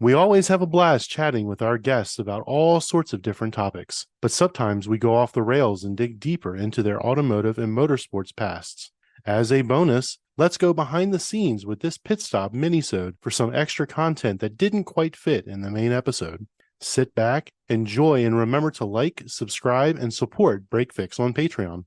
We always have a blast chatting with our guests about all sorts of different topics, but sometimes we go off the rails and dig deeper into their automotive and motorsports pasts. As a bonus, let's go behind the scenes with this pit stop minisode for some extra content that didn't quite fit in the main episode. Sit back, enjoy, and remember to like, subscribe, and support Break Fix on Patreon.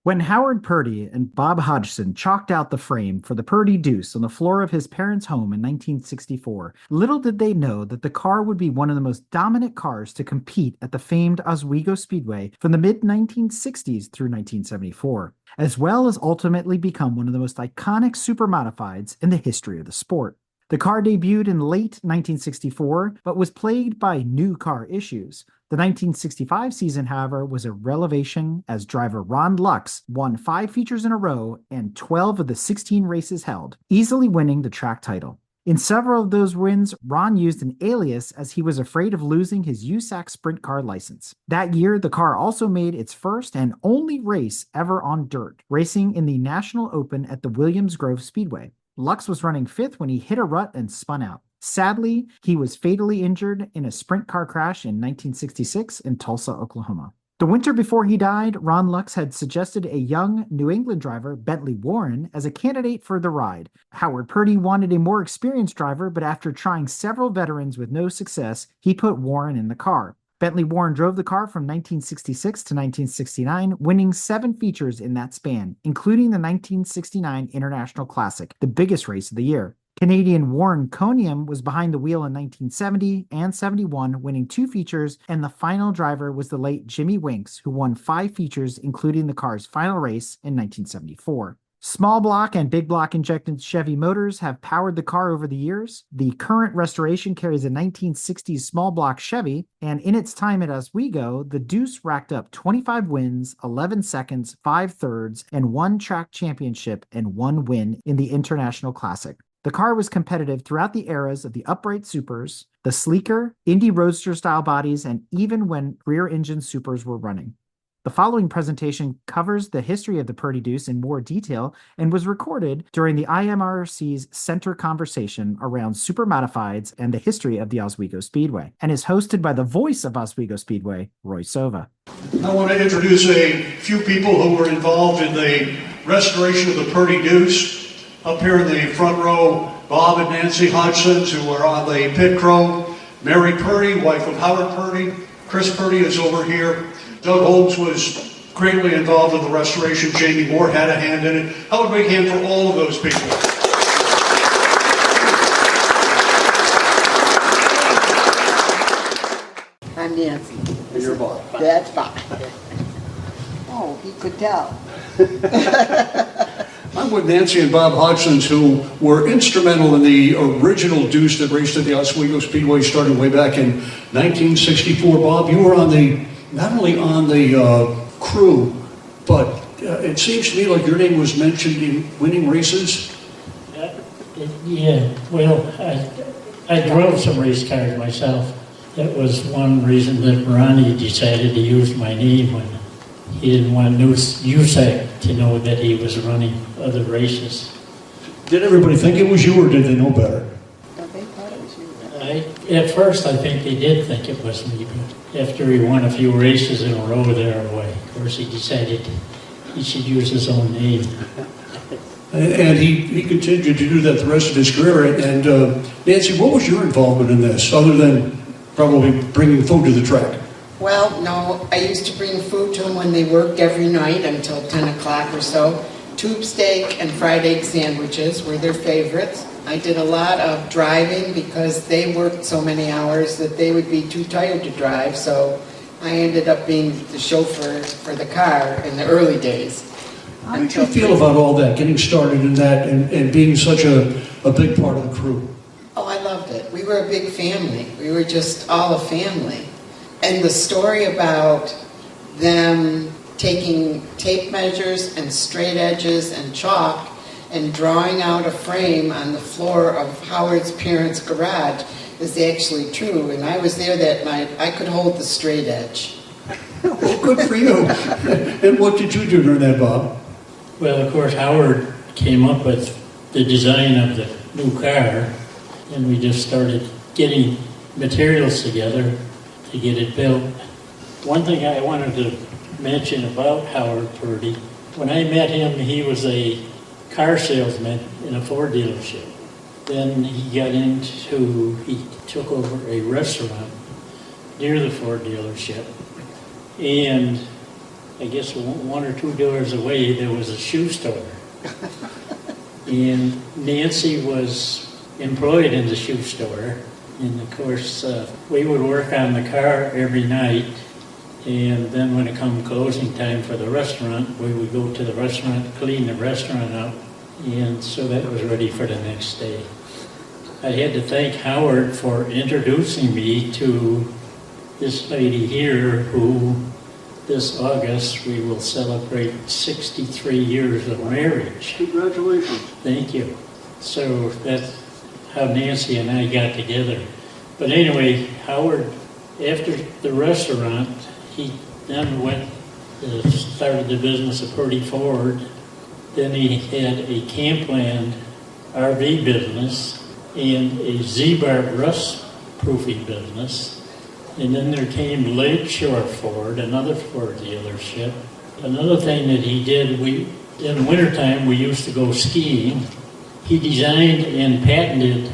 When Howard Purdy and Bob Hodgson chalked out the frame for the Purdy Deuce on the floor of his parents' home in 1964, little did they know that the car would be one of the most dominant cars to compete at the famed Oswego Speedway from the mid-1960s through 1974, as well as ultimately become one of the most iconic supermodifieds in the history of the sport. The car debuted in late 1964, but was plagued by new car issues. The 1965 season, however, was a revelation as driver Ron Lux won 5 features in a row and 12 of the 16 races held, easily winning the track title. In several of those wins, Ron used an alias as he was afraid of losing his USAC sprint car license. That year, the car also made its first and only race ever on dirt, racing in the National Open at the Williams Grove Speedway. Lux was running 5th when he hit a rut and spun out. Sadly, he was fatally injured in a sprint car crash in 1966 in Tulsa, Oklahoma. The winter before he died, Ron Lux had suggested a young New England driver, Bentley Warren, as a candidate for the ride. Howard Purdy wanted a more experienced driver, but after trying several veterans with no success, he put Warren in the car. Bentley Warren drove the car from 1966 to 1969, winning 7 features in that span, including the 1969 International Classic, the biggest race of the year. Canadian Warren Coniam was behind the wheel in 1970 and 71, winning 2 features, and the final driver was the late Jimmy Winks, who won 5 features, including the car's final race in 1974. Small block and big block injected Chevy motors have powered the car over the years. The current restoration carries a 1960s small block Chevy, and in its time at Oswego, the Deuce racked up 25 wins, 11 seconds, 5 thirds, and 1 track championship and 1 win in the International Classic. The car was competitive throughout the eras of the upright supers, the sleeker, Indy Roadster-style bodies, and even when rear-engine supers were running. The following presentation covers the history of the Purdy Deuce in more detail and was recorded during the IMRRC's Center Conversation around supermodifieds and the history of the Oswego Speedway, and is hosted by the voice of Oswego Speedway, Roy Sova. I want to introduce a few people who were involved in the restoration of the Purdy Deuce. Up here in the front row, Bob and Nancy Hodgson, who are on the pit crew. Mary Purdy, wife of Howard Purdy. Chris Purdy is over here. Doug Holmes was greatly involved in the restoration. Jamie Moore had a hand in it. How about a big hand for all of those people? I'm Nancy. And you're Bob. That's Bob. Oh, he could tell. I'm with Nancy and Bob Hodgson, who were instrumental in the original Deuce that raced at the Oswego Speedway, starting way back in 1964. Bob, you were not only on the crew, but it seems to me like your name was mentioned in winning races. Yeah, well, I drove some race cars myself. That was one reason that Ronnie decided to use my name when he didn't want USAC to know that he was running other races. Did everybody think it was you, or did they know better? No, they thought it was you. At first, I think they did think it was me, but after he won a few races in a row there, of course, he decided he should use his own name. And he continued to do that the rest of his career. And Nancy, what was your involvement in this, other than probably bringing food to the track? Well, no, I used to bring food to them when they worked every night until 10 o'clock or so. Tube steak and fried egg sandwiches were their favorites. I did a lot of driving because they worked so many hours that they would be too tired to drive, so I ended up being the chauffeur for the car in the early days. How did you feel about all that, getting started in that and being such a big part of the crew? Oh, I loved it. We were a big family. We were just all a family. And the story about them taking tape measures and straight edges and chalk and drawing out a frame on the floor of Howard's parents' garage is actually true. And I was there that night. I could hold the straight edge. Well, good for you. And what did you do during that, Bob? Well, of course, Howard came up with the design of the new car, and we just started getting materials together to get it built. One thing I wanted to mention about Howard Purdy, when I met him, he was a car salesman in a Ford dealership. Then he took over a restaurant near the Ford dealership. And I guess 1 or 2 doors away, there was a shoe store. And Nancy was employed in the shoe store. And of course, we would work on the car every night. And then when it come closing time for the restaurant, we would go to the restaurant, clean the restaurant up. And so that was ready for the next day. I had to thank Howard for introducing me to this lady here who this August we will celebrate 63 years of marriage. Congratulations. Thank you. So that's how Nancy and I got together. But anyway, Howard, after the restaurant, he then started the business of Purdy Ford. Then he had a Campland RV business and a Z-Bar rust proofing business. And then there came Lakeshore Ford, another Ford dealership. Another thing that he did, in wintertime we used to go skiing. He designed and patented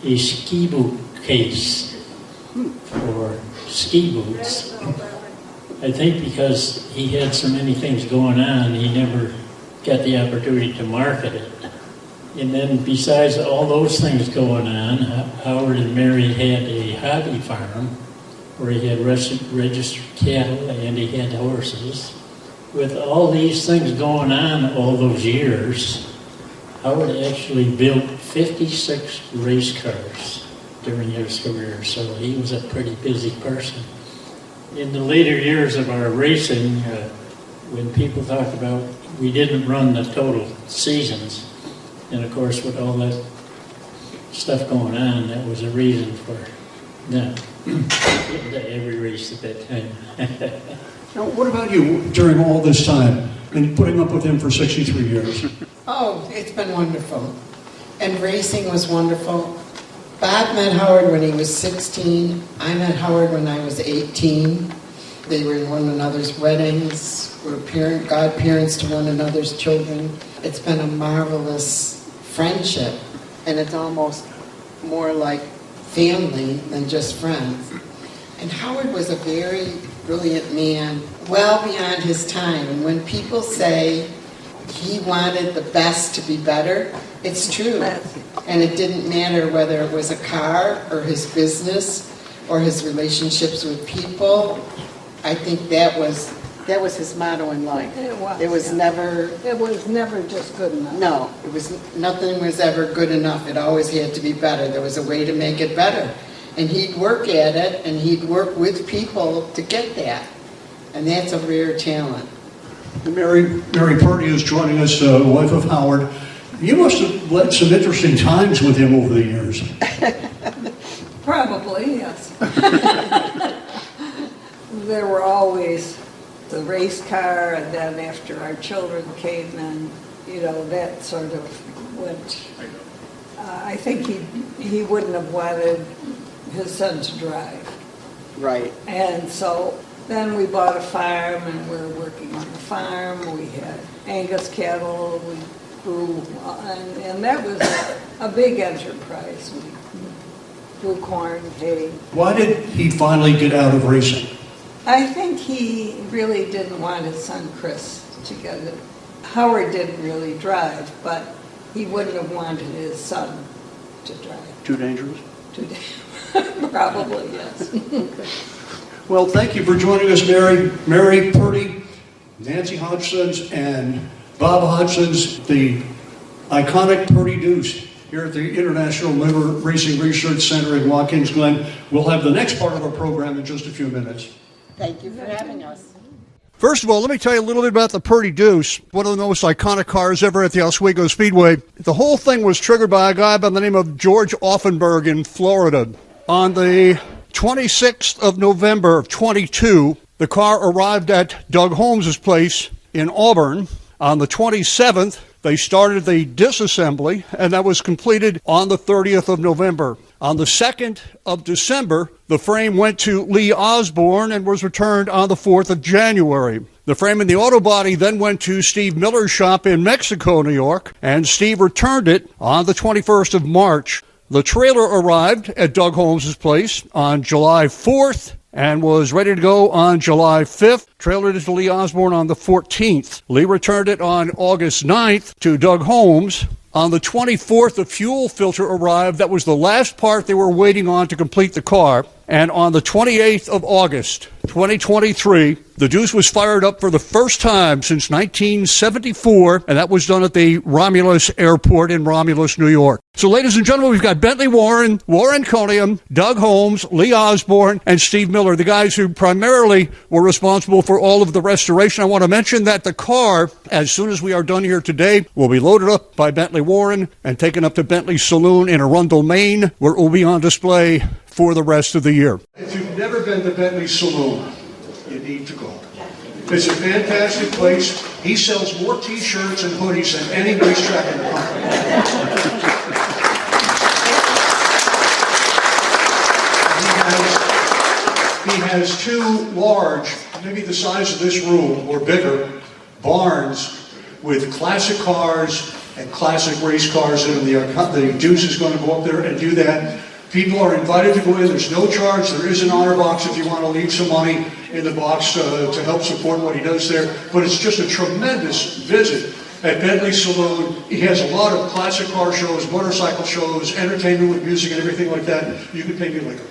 a ski boot case for ski boots. I think because he had so many things going on, he never got the opportunity to market it. And then besides all those things going on, Howard and Mary had a hobby farm where he had registered cattle and he had horses. With all these things going on all those years, Howard actually built 56 race cars during his career, so he was a pretty busy person. In the later years of our racing, when people talk about we didn't run the total seasons, and of course with all that stuff going on, that was a reason for not getting to every race at that time. Now, what about you during all this time and putting up with him for 63 years? Oh, it's been wonderful. And racing was wonderful. Bob met Howard when he was 16. I met Howard when I was 18. They were in one another's weddings, were godparents to one another's children. It's been a marvelous friendship, and it's almost more like family than just friends. And Howard was a very brilliant man, well beyond his time. And when people say he wanted the best to be better, it's true. And it didn't matter whether it was a car or his business or his relationships with people. I think that was his motto in life. It was never just good enough. No, nothing was ever good enough. It always had to be better. There was a way to make it better. And he'd work at it, and he'd work with people to get that. And that's a rare talent. Mary Purdy is joining us, wife of Howard. You must have led some interesting times with him over the years. Probably, yes. There were always the race car, and then after our children came in, that sort of went. I think he wouldn't have wanted his son to drive. Right. And so then we bought a farm, and we were working on the farm. We had Angus cattle. We grew, and that was a big enterprise. We grew corn, hay. Why did he finally get out of racing? I think he really didn't want his son Chris to get it. Howard didn't really drive, but he wouldn't have wanted his son to drive. Too dangerous? Probably, yes. Well, thank you for joining us, Mary Purdy, Nancy Hodgson's, and Bob Hodgson's, the iconic Purdy Deuce here at the International Motor Racing Research Center in Watkins Glen. We'll have the next part of our program in just a few minutes. Thank you for having us. First of all, let me tell you a little bit about the Purdy Deuce, one of the most iconic cars ever at the Oswego Speedway. The whole thing was triggered by a guy by the name of George Offenberg in Florida. On the 26th of November of 22, the car arrived at Doug Holmes' place in Auburn. On the 27th, they started the disassembly, and that was completed on the 30th of November. On the 2nd of December, the frame went to Lee Osborne and was returned on the 4th of January. The frame and the auto body then went to Steve Miller's shop in Mexico, New York, and Steve returned it on the 21st of March. The trailer arrived at Doug Holmes' place on July 4th and was ready to go on July 5th. Trailered it to Lee Osborne on the 14th. Lee returned it on August 9th to Doug Holmes. On the 24th, the fuel filter arrived. That was the last part they were waiting on to complete the car. And on the 28th of August, 2023, the Deuce was fired up for the first time since 1974, and that was done at the Romulus Airport in Romulus, New York. So, ladies and gentlemen, we've got Bentley Warren, Warren Coniam, Doug Holmes, Lee Osborne, and Steve Miller, the guys who primarily were responsible for all of the restoration. I want to mention that the car, as soon as we are done here today, will be loaded up by Bentley Warren and taken up to Bentley Saloon in Arundel, Maine, where it will be on display for the rest of the year. If you've never been to Bentley Saloon, you need to go. It's a fantastic place. He sells more T-shirts and hoodies than any racetrack in the country. He has two large, maybe the size of this room or bigger, barns with classic cars and classic race cars in them. The Deuce is going to go up there and do that. People are invited to go in. There's no charge. There is an honor box if you want to leave some money in the box to help support what he does there. But it's just a tremendous visit at Bentley Saloon. He has a lot of classic car shows, motorcycle shows, entertainment with music and everything like that. You can pay me liquor.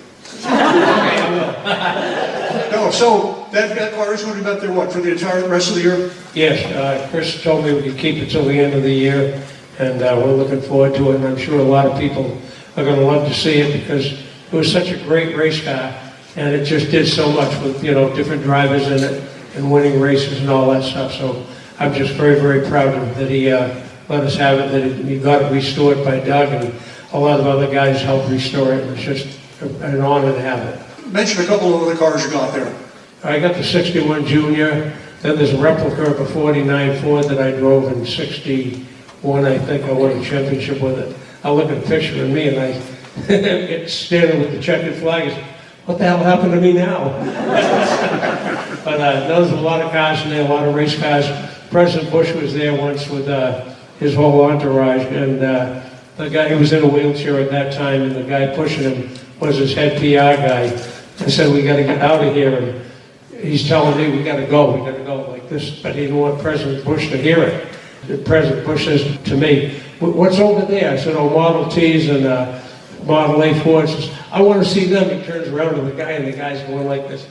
No, so that car is going to be out there, what, for the entire rest of the year? Yes, Chris told me we could keep it till the end of the year, and we're looking forward to it, and I'm sure a lot of people are going to love to see it because it was such a great race car, and it just did so much with, different drivers in it and winning races and all that stuff. So I'm just very, very proud of him that he let us have it, that he got it restored by Doug, and a lot of other guys helped restore it. It's just an honor to have it. Mention a couple of other cars you got there. I got the 61 Junior, then there's a replica of a 49 Ford that I drove in 61. I think I won a championship with it. I look at a picture of me and I get standing with the checkered flag. What the hell happened to me now? But there's a lot of cars in there, a lot of race cars. President Bush was there once with his whole entourage, and the guy who was in a wheelchair at that time, and the guy pushing him was his head PR guy. I said, we got to get out of here. And he's telling me, we got to go like this. But he didn't want President Bush to hear it. President Bush says to me, what's over there? I said, Model Ts and Model A Fords. Says, I want to see them. He turns around to the guy, and the guy's going like this.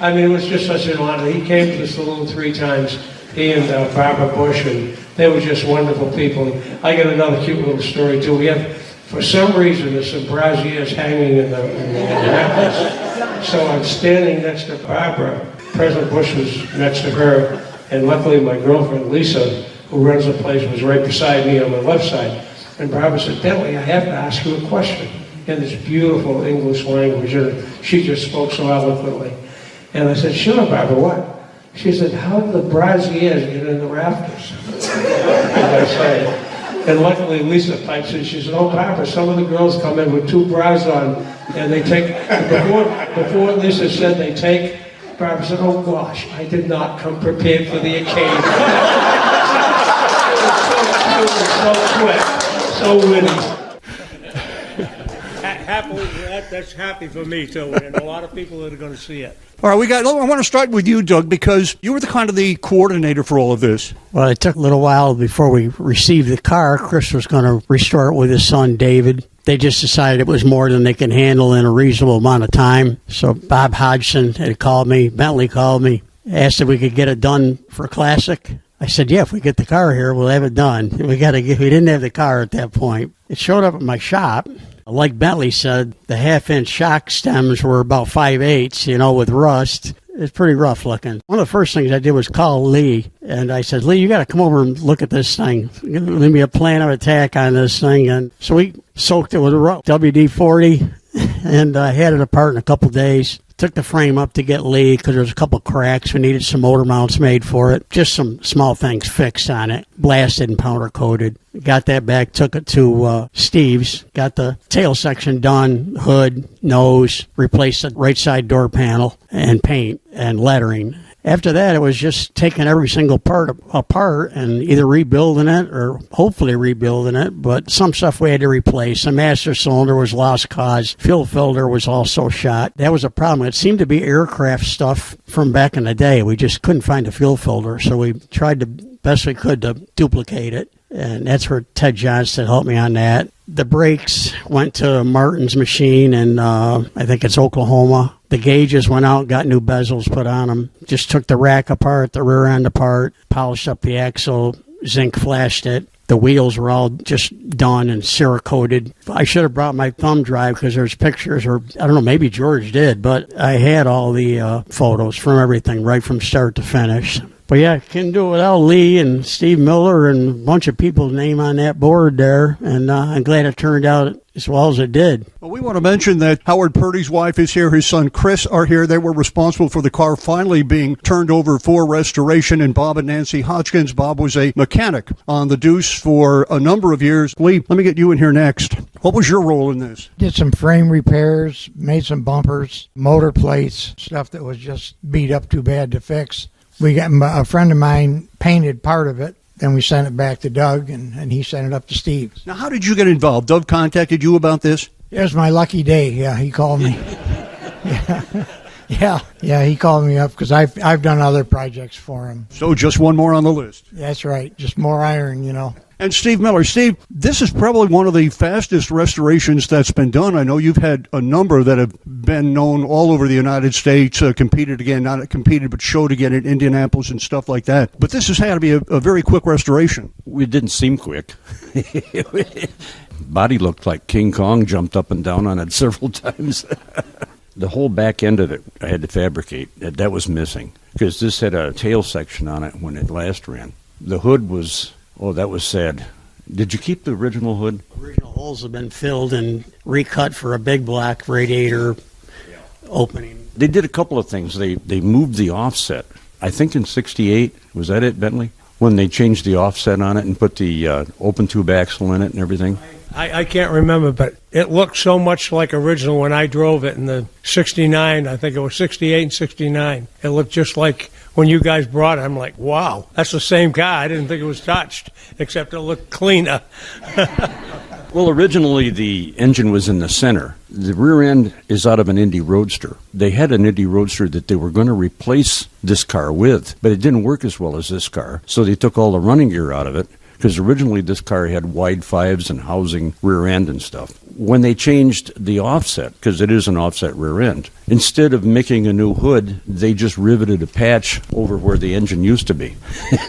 It was just such an honor. He came to the Saloon 3 times, he and Barbara Bush, and they were just wonderful people. I got another cute little story, too. We have, for some reason, there's some brassieres hanging in the rafters. So I'm standing next to Barbara. President Bush was next to her, and luckily my girlfriend Lisa, who runs the place, was right beside me on the left side. And Barbara said, Bentley, I have to ask you a question in this beautiful English language. And she just spoke so eloquently. And I said, sure, Barbara, what? She said, how did the brassieres get in the rafters? And I said, and luckily Lisa pipes in. She said, Barbara, some of the girls come in with 2 bras on, and they take, before Lisa said they take, Barbara said, oh gosh, I did not come prepared for the occasion. So quick, so witty. That's happy for me too, and a lot of people that are going to see it. All right, I want to start with you, Doug, because you were the coordinator for all of this. Well, it took a little while before we received the car. Chris was going to restore it with his son, David. They just decided it was more than they could handle in a reasonable amount of time. So Bob Hodgson had called me, Bentley called me, asked if we could get it done for Classic. I said, yeah, if we get the car here, we'll have it done. We didn't have the car at that point. It showed up at my shop. Like Bentley said, the half-inch shock stems were about 5/8, with rust. It's pretty rough looking. One of the first things I did was call Lee, and I said, Lee, you got to come over and look at this thing. Leave me a plan of attack on this thing. And so we soaked it with WD-40 and had it apart in a couple days. Took the frame up to get Lee because there was a couple cracks. We needed some motor mounts made for it. Just some small things fixed on it. Blasted and powder coated. Got that back, took it to Steve's. Got the tail section done, hood, nose, replaced the right side door panel, and paint and lettering. After that, it was just taking every single part apart and either rebuilding it or hopefully rebuilding it. But some stuff we had to replace. The master cylinder was lost cause. Fuel filter was also shot. That was a problem. It seemed to be aircraft stuff from back in the day. We just couldn't find a fuel filter, so we tried the best we could to duplicate it. And that's where Ted Johnston helped me on that. The brakes went to Martin's machine in, I think it's Oklahoma. The gauges went out, got new bezels put on them. Just took the rack apart, the rear end apart, polished up the axle, zinc flashed it. The wheels were all just done and Cerakoted. I should have brought my thumb drive because there's pictures, or I don't know, maybe George did, but I had all the photos from everything, right from start to finish. But yeah, couldn't do it without Lee and Steve Miller and a bunch of people's name on that board there. And I'm glad it turned out as well as it did. Well, we want to mention that Howard Purdy's wife is here. His son Chris are here. They were responsible for the car finally being turned over for restoration. And Bob and Nancy Hodgkins. Bob was a mechanic on the Deuce for a number of years. Lee, let me get you in here next. What was your role in this? Did some frame repairs, made some bumpers, motor plates, stuff that was just beat up too bad to fix. We got a friend of mine painted part of it. Then we sent it back to Doug, and he sent it up to Steve. Now, how did you get involved? Doug contacted you about this? It was my lucky day. Yeah, he called me. Yeah, he called me up because I've done other projects for him. So just one more on the list. That's right. Just more iron, you know. And Steve Miller. Steve, this is probably one of the fastest restorations that's been done. I know you've had a number that have been known all over the United States, competed again, not competed, but showed again in Indianapolis and stuff like that. But this has had to be a very quick restoration. It didn't seem quick. Body looked like King Kong, jumped up and down on it several times. The whole back end of it I had to fabricate. That was missing because this had a tail section on it when it last ran. The hood was... Oh, that was sad. Did you keep the original hood? Original holes have been filled and recut for a big block radiator opening. They did a couple of things. They moved the offset. I think in '68, was that it, Bentley? When they changed the offset on it and put the open tube axle in it and everything? I can't remember, but it looked so much like original when I drove it in the '69. I think it was '68 and '69. It looked just like when you guys brought it. I'm like, wow, that's the same car. I didn't think it was touched, except it looked cleaner. Well, originally the engine was in the center. The rear end is out of an Indy Roadster. They had an Indy Roadster that they were going to replace this car with, but it didn't work as well as this car. So they took all the running gear out of it, because originally this car had wide fives and housing rear end and stuff. When they changed the offset, because it is an offset rear end, instead of making a new hood, they just riveted a patch over where the engine used to be.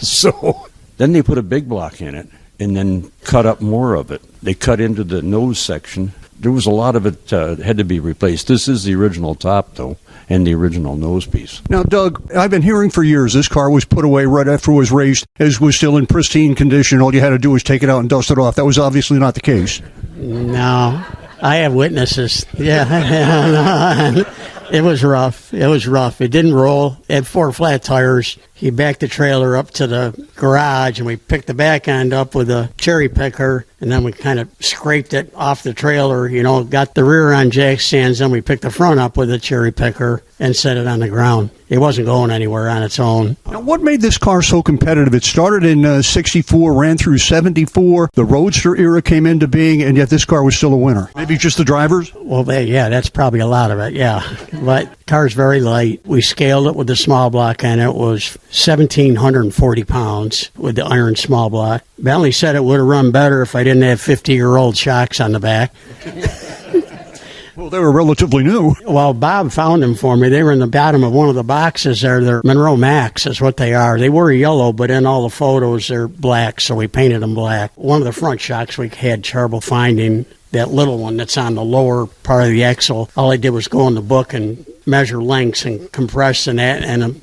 So then they put a big block in it and then cut up more of it. They cut into the nose section. There was a lot of it had to be replaced. This is the original top, though, and the original nose piece. Now, Doug, I've been hearing for years this car was put away right after it was raced, as was still in pristine condition. All you had to do was take it out and dust it off. That was obviously not the case. No, I have witnesses. Yeah, it was rough. It was rough. It didn't roll. It had 4 flat tires. He backed the trailer up to the garage, and we picked the back end up with a cherry picker, and then we kind of scraped it off the trailer, got the rear end jack stands, then we picked the front up with a cherry picker and set it on the ground. It wasn't going anywhere on its own. Now, what made this car so competitive? It started in 64, ran through 74. The Roadster era came into being, and yet this car was still a winner. Maybe just the drivers? Well, yeah, that's probably a lot of it, yeah. But car's very light. We scaled it with the small block, and it was 1,740 pounds with the iron small block. Bentley said it would have run better if I didn't have 50-year-old shocks on the back. Well, they were relatively new. Well, Bob found them for me. They were in the bottom of one of the boxes there. They're Monroe Max is what they are. They were yellow, but in all the photos they're black, so we painted them black. One of the front shocks we had trouble finding, that little one that's on the lower part of the axle. All I did was go in the book and measure lengths and compress and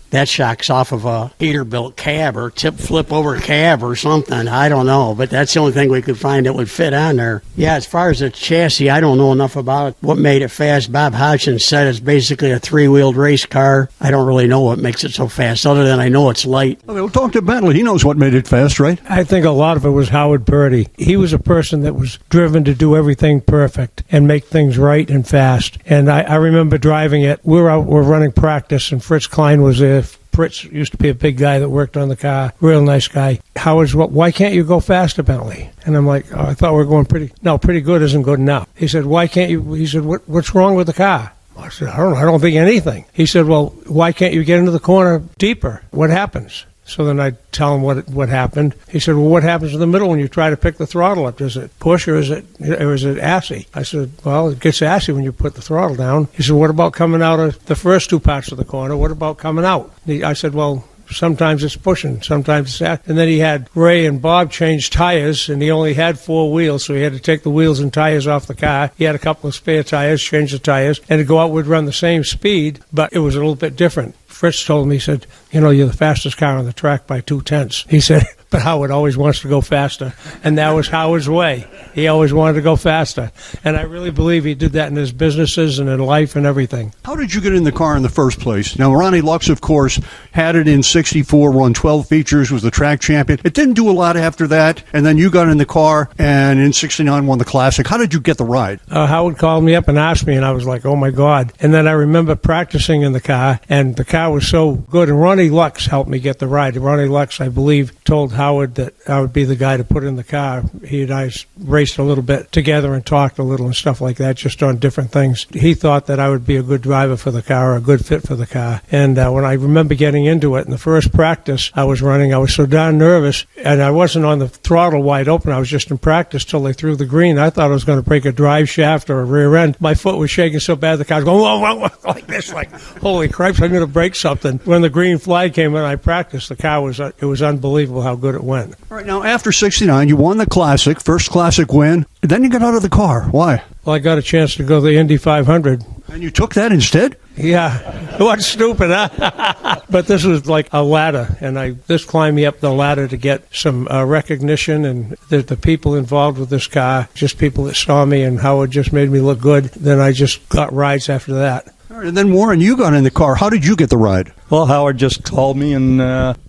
that shock's off of a heater-built cab or flip-over cab or something. I don't know, but that's the only thing we could find that would fit on there. Yeah, as far as the chassis, I don't know enough about what made it fast. Bob Hodgson said it's basically a three-wheeled race car. I don't really know what makes it so fast, other than I know it's light. Okay, we'll talk to Bentley. He knows what made it fast, right? I think a lot of it was Howard Purdy. He was a person that was driven to do everything perfect and make things right and fast. And I remember driving it. We're running practice, and Fritz Klein was there. Fritz used to be a big guy that worked on the car, real nice guy. Howard's, why can't you go faster, Bentley? And I'm like, I thought we were going pretty good isn't good enough. He said, why can't you? He said, what's wrong with the car? I said, I don't think anything. He said, well, why can't you get into the corner deeper? What happens? So then I tell him what happened. He said, well, what happens in the middle when you try to pick the throttle up? Does it push or is it assy? I said, well, it gets assy when you put the throttle down. He said, what about coming out of the first two parts of the corner? What about coming out? I said, well, sometimes it's pushing, sometimes it's assy. And then he had Ray and Bob change tires, and he only had 4 wheels, so he had to take the wheels and tires off the car. He had a couple of spare tires, change the tires, and to go out would run the same speed, but it was a little bit different. Fritz told me, he said, you're the fastest car on the track by 2/10. He said, but Howard always wants to go faster. And that was Howard's way. He always wanted to go faster. And I really believe he did that in his businesses and in life and everything. How did you get in the car in the first place? Now, Ronnie Lux, of course, had it in 64, won 12 features, was the track champion. It didn't do a lot after that. And then you got in the car and in 69 won the Classic. How did you get the ride? Howard called me up and asked me, and I was like, oh, my God. And then I remember practicing in the car, and the car was so good. And Ronnie Lux helped me get the ride. Ronnie Lux, I believe, told Howard that I would be the guy to put in the car. He and I raced a little bit together and talked a little and stuff like that, just on different things. He thought that I would be a good driver for the car, a good fit for the car. And when I remember getting into it, in the first practice I was running, I was so darn nervous, and I wasn't on the throttle wide open. I was just in practice till they threw the green. I thought I was going to break a drive shaft or a rear end. My foot was shaking so bad, the car was going, whoa, whoa, whoa, like this, like, holy cripes, I'm going to break something. When the green flag came in, I practiced. The car it was unbelievable how good it went. All right, now after 69, you won the Classic, first Classic win. Then you got out of the car. Why? Well, I got a chance to go to the Indy 500. And you took that instead? Yeah. What's stupid, huh? But this was like a ladder, and this climbed me up the ladder to get some recognition, and the people involved with this car, just people that saw me and how it just made me look good. Then I just got rides after that. All right, and then, Warren, you got in the car. How did you get the ride? Well, Howard just called me and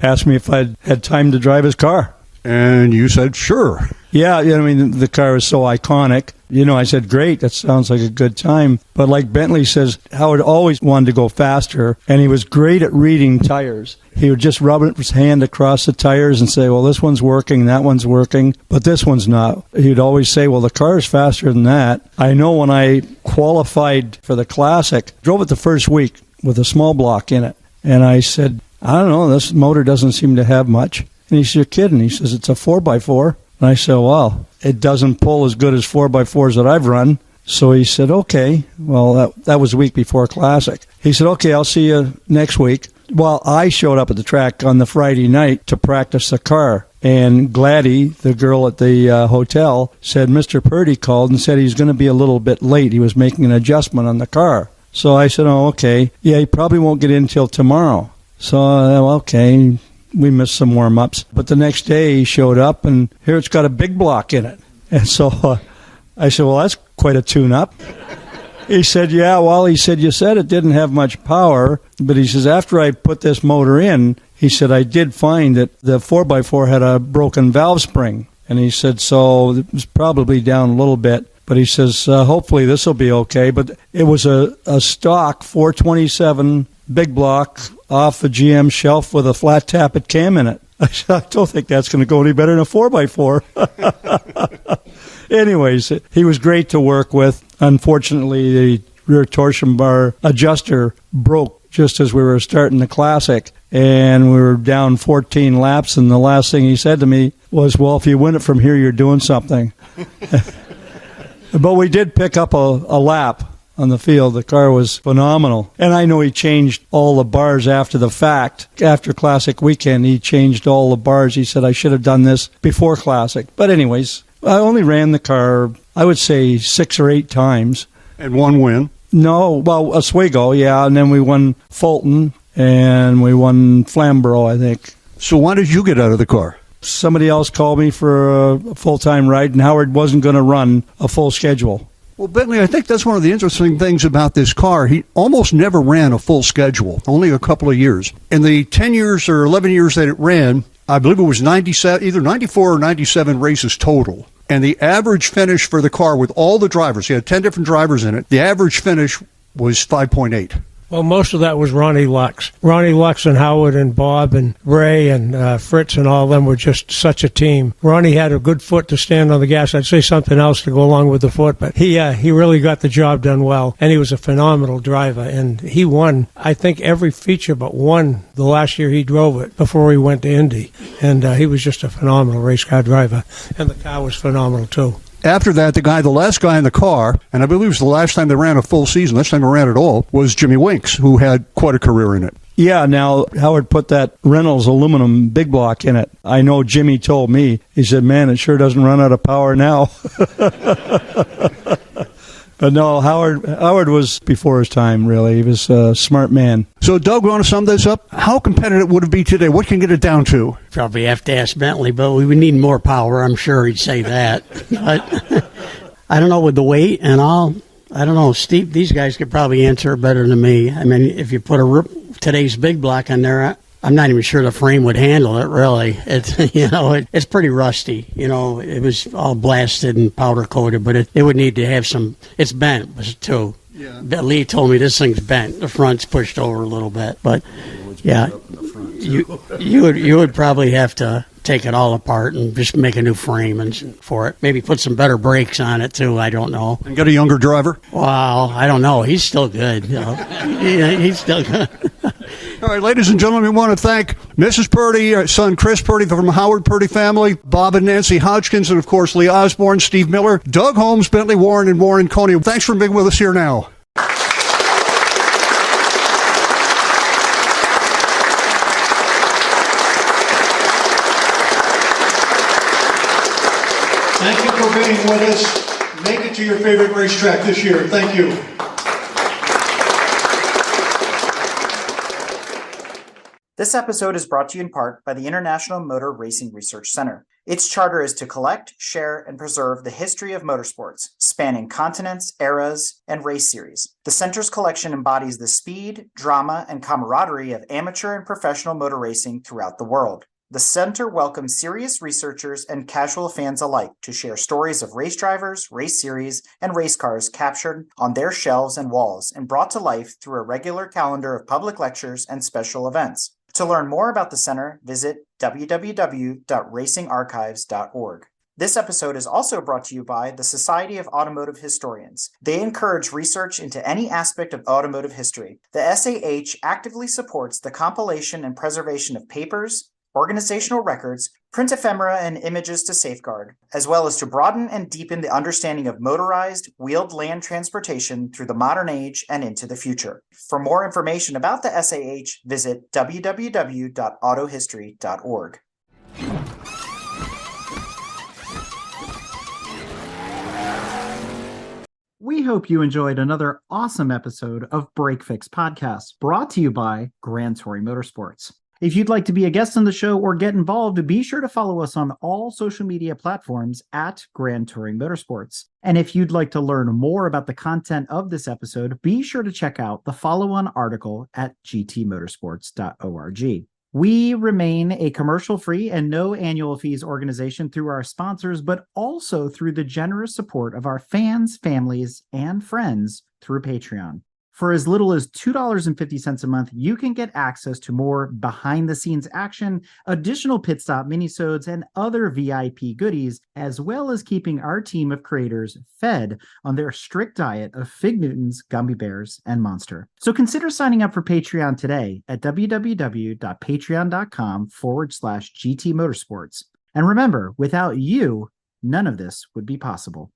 asked me if I'd had time to drive his car. And you said, sure. Yeah, I mean, the car is so iconic. I said, great, that sounds like a good time. But like Bentley says, Howard always wanted to go faster, and he was great at reading tires. He would just rub his hand across the tires and say, well, this one's working, that one's working, but this one's not. He'd always say, well, the car's faster than that. I know when I qualified for the Classic, drove it the first week with a small block in it, and I said, I don't know, this motor doesn't seem to have much. And he said, you're kidding. He says, it's a 4x4. And I said, well, it doesn't pull as good as 4x4s that I've run. So he said, okay. Well, that was a week before Classic. He said, okay, I'll see you next week. Well, I showed up at the track on the Friday night to practice the car. And Gladdy, the girl at the hotel, said Mr. Purdy called and said he's going to be a little bit late. He was making an adjustment on the car. So I said, oh, okay. Yeah, he probably won't get in till tomorrow. So, okay. We missed some warm-ups. But the next day he showed up, and here it's got a big block in it. And so I said, well, that's quite a tune-up. He said, yeah, well, he said, you said it didn't have much power. But he says, after I put this motor in, he said, I did find that the 4x4 had a broken valve spring. And he said, so it was probably down a little bit. But he says, hopefully this will be okay. But it was a stock 427 big block off a GM shelf with a flat tappet cam in it. I don't think that's going to go any better than a 4x4. Anyways, he was great to work with. Unfortunately, the rear torsion bar adjuster broke just as we were starting the Classic, and we were down 14 laps, and the last thing he said to me was, well, if you win it from here, you're doing something. But we did pick up a lap on the field. The car was phenomenal. And I know he changed all the bars after the fact. After Classic weekend, he changed all the bars. He said, I should have done this before Classic. But anyways, I only ran the car, I would say 6 or 8 times. And one win. No, well, Oswego, yeah, and then we won Fulton, and we won Flamborough, I think. So why did you get out of the car? Somebody else called me for a full-time ride, and Howard wasn't going to run a full schedule. Well, Bentley, I think that's one of the interesting things about this car. He almost never ran a full schedule, only a couple of years. In the 10 years or 11 years that it ran, I believe it was 97, either 94 or 97 races total. And the average finish for the car with all the drivers, he had 10 different drivers in it, the average finish was 5.8. Well, most of that was Ronnie Lux. Ronnie Lux and Howard and Bob and Ray and Fritz and all of them were just such a team. Ronnie had a good foot to stand on the gas. I'd say something else to go along with the foot, but he really got the job done well, and he was a phenomenal driver. And he won, I think, every feature but one the last year he drove it before he went to Indy. And he was just a phenomenal race car driver, and the car was phenomenal too. After that, the last guy in the car, and I believe it was the last time they ran a full season, last time they ran at all, was Jimmy Winks, who had quite a career in it. Yeah, now Howard put that Reynolds aluminum big block in it. I know Jimmy told me, he said, man, it sure doesn't run out of power now. But no, Howard was before his time, really. He was a smart man. So, Doug, we want to sum this up? How competitive would it be today? What can you get it down to? Probably have to ask Bentley, but we would need more power. I'm sure he'd say that. But I don't know with the weight and all. I don't know. Steve, these guys could probably answer it better than me. I mean, if you put today's big block on there, I'm not even sure the frame would handle it, really. It's pretty rusty. It was all blasted and powder coated, but it would need to have some. It's bent too. Yeah. Lee told me this thing's bent. The front's pushed over a little bit, but yeah, you would probably have to take it all apart and just make a new frame for it. Maybe put some better brakes on it too. I don't know. And get a younger driver. Well, I don't know. He's still good. He's still good. All right, ladies and gentlemen, we want to thank Mrs. Purdy, son Chris Purdy from the Howard Purdy family, Bob and Nancy Hodgkins, and of course Lee Osborne, Steve Miller, Doug Holmes, Bentley Warren, and Warren Coney. Thanks for being with us here now. Thank you for being with us. Make it to your favorite racetrack this year. Thank you. This episode is brought to you in part by the International Motor Racing Research Center. Its charter is to collect, share, and preserve the history of motorsports, spanning continents, eras, and race series. The center's collection embodies the speed, drama, and camaraderie of amateur and professional motor racing throughout the world. The center welcomes serious researchers and casual fans alike to share stories of race drivers, race series, and race cars captured on their shelves and walls and brought to life through a regular calendar of public lectures and special events. To learn more about the center, visit www.racingarchives.org. This episode is also brought to you by the Society of Automotive Historians. They encourage research into any aspect of automotive history. The SAH actively supports the compilation and preservation of papers, organizational records, print ephemera, and images to safeguard, as well as to broaden and deepen the understanding of motorized, wheeled land transportation through the modern age and into the future. For more information about the SAH, visit www.autohistory.org. We hope you enjoyed another awesome episode of Break Fix Podcast, brought to you by Grand Touring Motorsports. If you'd like to be a guest on the show or get involved, be sure to follow us on all social media platforms at Grand Touring Motorsports. And if you'd like to learn more about the content of this episode, be sure to check out the follow-on article at gtmotorsports.org. We remain a commercial-free and no annual fees organization through our sponsors, but also through the generous support of our fans, families, and friends through Patreon. For as little as $2.50 a month, you can get access to more behind-the-scenes action, additional pit stop minisodes, and other VIP goodies, as well as keeping our team of creators fed on their strict diet of Fig Newtons, gummy bears, and Monster. So consider signing up for Patreon today at www.patreon.com/GT Motorsports. And remember, without you, none of this would be possible.